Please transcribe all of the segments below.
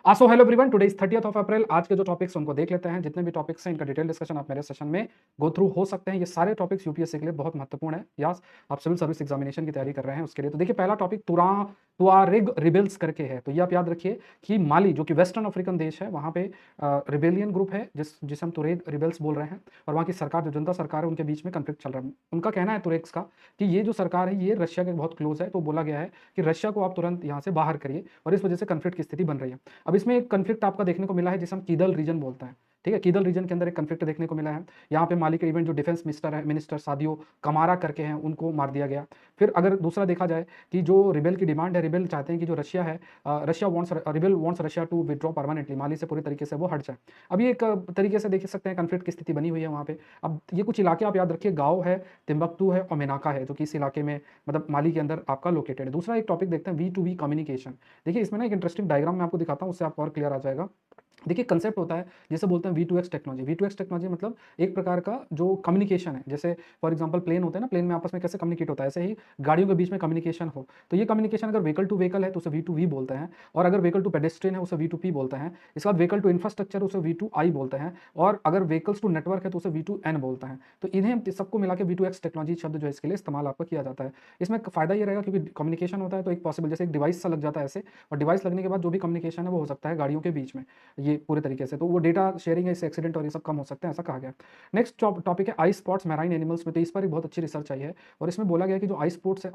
So hello everyone, today is 30th of April. आज के जो टॉपिक्स उनको देख लेते हैं। जितने भी टॉपिक्स हैं इनका डिटेल डिस्कशन आप मेरे सेशन में गो थ्रू हो सकते हैं। ये सारे टॉपिक्स यूपीएससी के लिए बहुत महत्वपूर्ण है। या आप सिविल सर्विस एग्जामिनेशन की तैयारी कर रहे हैं उसके लिए। तो देखिए, पहला टॉपिक तुआरेग रिबेल्स करके है। तो ये आप याद रखिए कि माली जो कि वेस्टर्न अफ्रीकन देश है, वहाँ पे रिबेलियन ग्रुप है जिसे हम तुरेग रिबेल्स बोल रहे हैं। और वहाँ की सरकार, जो जनता सरकार है, उनके बीच में कन्फ्लिक्ट चल रहा है। उनका कहना है तुरेग्स का कि ये जो सरकार है ये रशिया के बहुत क्लोज है। तो बोला गया है कि रशिया को आप तुरंत यहाँ से बाहर करिए, और इस वजह से कन्फ्लिक्ट की स्थिति बन रही है। अब इसमें एक कन्फ्लिक्ट आपका देखने को मिला है जिसे हम कीदल रीजन बोलते हैं। ठीक है, कीदल रीजन के अंदर एक कन्फ्लिक्ट देखने को मिला है। यहाँ पे माली के इवेंट जो डिफेंस मिनिस्टर सादियो कमारा करके हैं, उनको मार दिया गया। फिर अगर दूसरा देखा जाए कि जो रिबेल की डिमांड है, रिबेल चाहते हैं कि जो रशिया है, rebel wants Russia to withdraw permanently, Mali से पूरी तरीके से वो हट जाए। अब ये एक तरीके से देख सकते हैं कन्फ्लिक्ट की स्थिति बनी हुई है वहाँ पे। अब ये कुछ इलाके आप याद रखिए, गाँव है, तिम्बकतू है और मेनाका है, जो कि इस इलाके में मतलब माली के अंदर आपका लोकेटेड है। दूसरा एक टॉपिक देखते हैं, V2V कम्युनिकेशन। देखिए, इसमें ना एक इंटरेस्टिंग डायग्राम मैं आपको दिखाता हूँ, उससे आपको और क्लियर आ जाएगा। देखिए, कंसेप्ट होता है जिसे बोलते हैं V2X टेक्नोलॉजी। V2X टेक्नोलॉजी मतलब एक प्रकार का जो कम्युनिकेशन है। जैसे फॉर एग्जांपल प्लेन होते हैं ना, प्लेन में आपस में कैसे कम्युनिकेट होता है, ऐसे ही गाड़ियों के बीच में कम्युनिकेशन हो। तो ये कम्युनिकेशन अगर व्हीकल टू व्हीकल है तो उसे V2V बोलते हैं, और अगर व्हीकल टू पेडेस्ट्रियन है उसे V2P बोलते हैं। इसके बाद व्हीकल टू इंफ्रास्ट्रक्चर उसे V2I बोलते हैं, और अगर व्हीकल्स टू नेटवर्क है तो उसे V2N बोलते हैं। तो इन्हें सबको मिला के V2X टेक्नोलॉजी शब्द जो है इसके लिए इस्तेमाल आपका किया जाता है। इसमें फायदा ये रहेगा क्योंकि कम्युनिकेशन होता है तो एक पॉसिबल जैसे एक डिवाइस सा लग जाता है ऐसे, और डिवाइस लगने के बाद जो भी कम्युनिकेशन है वो हो सकता है गाड़ियों के बीच में, ये पूरे तरीके से। तो वो डेटा शेयरिंग है, इससे एक्सीडेंट और ये सब कम हो सकते हैं, ऐसा कहा गया। नेक्स्ट टॉपिक है आई स्पॉट्स मैराइन एनिमल्स में। तो इस पर एक बहुत अच्छी रिसर्च आई है, और इसमें बोला गया कि जो आई स्पॉट्स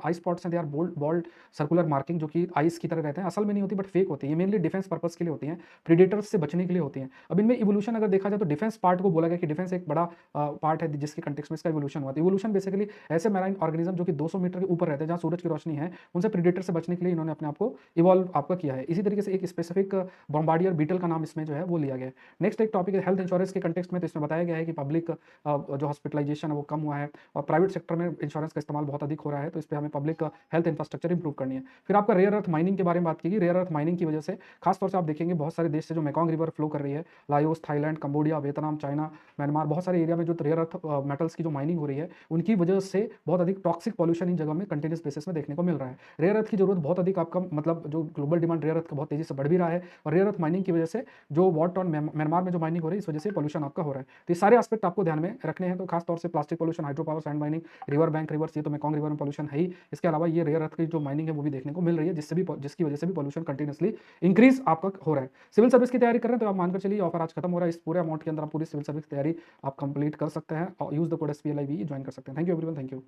हैं, they are bold circular marking, जो कि आइस की तरह रहते हैं। असल में नहीं होती बट फेक होती है। ये मेनली डिफेंस पर्पस के लिए होती हैं, प्रीडेटर्स से बचने के लिए होती हैं। अब इनमें इवोल्यूशन अगर देखा जाए तो डिफेंस पार्ट को बोला गया कि डिफेंस एक बड़ा पार्ट है जिसके कंटेक्स्ट में इसका इवोल्यूशन हुआ था। इवोल्यूशन बेसिकली ऐसे मैराइन ऑर्गेनिज्म जो कि 200 मीटर के ऊपर रहते हैं, जहाँ सूरज की रोशनी है, उनसे प्रीडेटर से बचने के लिए इन्होंने अपने आप को इवॉल्व आपका किया है। इसी तरीके से एक स्पेसिफिक बॉम्बार्डियर बीटल का नाम इसमें जो है वो लिया गया है। नेक्स्ट एक टॉपिक है हेल्थ इंश्योरेंस के कंटेक्स्ट में। तो इसमें बताया गया है कि पब्लिक जो हॉस्पिटलाइजेशन है वो कम हुआ है, और प्राइवेट सेक्टर में इंश्योरेंस का इस्तेमाल बहुत अधिक हो रहा है। तो इस पर हमें पब्लिक हेल्थ इंफ्रास्ट्रक्चर इंप्रूव करनी है। फिर आपका रेयर अर्थ माइनिंग के बारे में बात की। रेयर अर्थ माइनिंग की वजह से खासतौर से आप देखेंगे बहुत सारे देश से जो मेकॉन्ग रिवर फ्लो कर रही है, Laos, Thailand, Cambodia, Vietnam, China, Myanmar, बहुत सारे एरिया में जो रेयर अर्थ मेटल्स की जो माइनिंग हो रही है, उनकी वजह से बहुत अधिक टॉक्सिक पॉल्यूशन इन जगह में कंटिन्यूस बेसिस में देखने को मिल रहा है। रेयर अर्थ की जरूरत बहुत अधिक आपका मतलब जो ग्लोबल डिमांड रेयर अर्थ का बहुत तेजी से बढ़ भी रहा है, और रेयर अर्थ माइनिंग की वजह से जो वॉट ऑन म्यांमार में जो माइनिंग हो रही है, इस वजह से पॉल्यूशन आपका हो रहा है। तो ये सारे एस्पेक्ट आपको ध्यान में रखने हैं। तो खास तौर से plastic pollution, hydro power, sand mining, river bank reverse, ये तो मेकॉन्ग रिवर में पॉल्यूशन है ही। इसके अलावा ये रेयर अर्थ की जो माइनिंग है वो भी देखने को मिल रही है, जिसकी वजह से भी पॉल्यूशन कंटिन्यूसली इंक्रीज आपका हो रहा है। सिविल सर्विस की तैयारी कर रहे हैं तो आप मानकर चलिए ऑफर आज खत्म हो रहा है। इस पूरे अमाउंट के अंदर आप पूरी सिविल सर्विस की तैयारी आप कंप्लीट कर सकते हैं, और use the code SPLIVE join कर सकते हैं। Thank you everyone, thank you.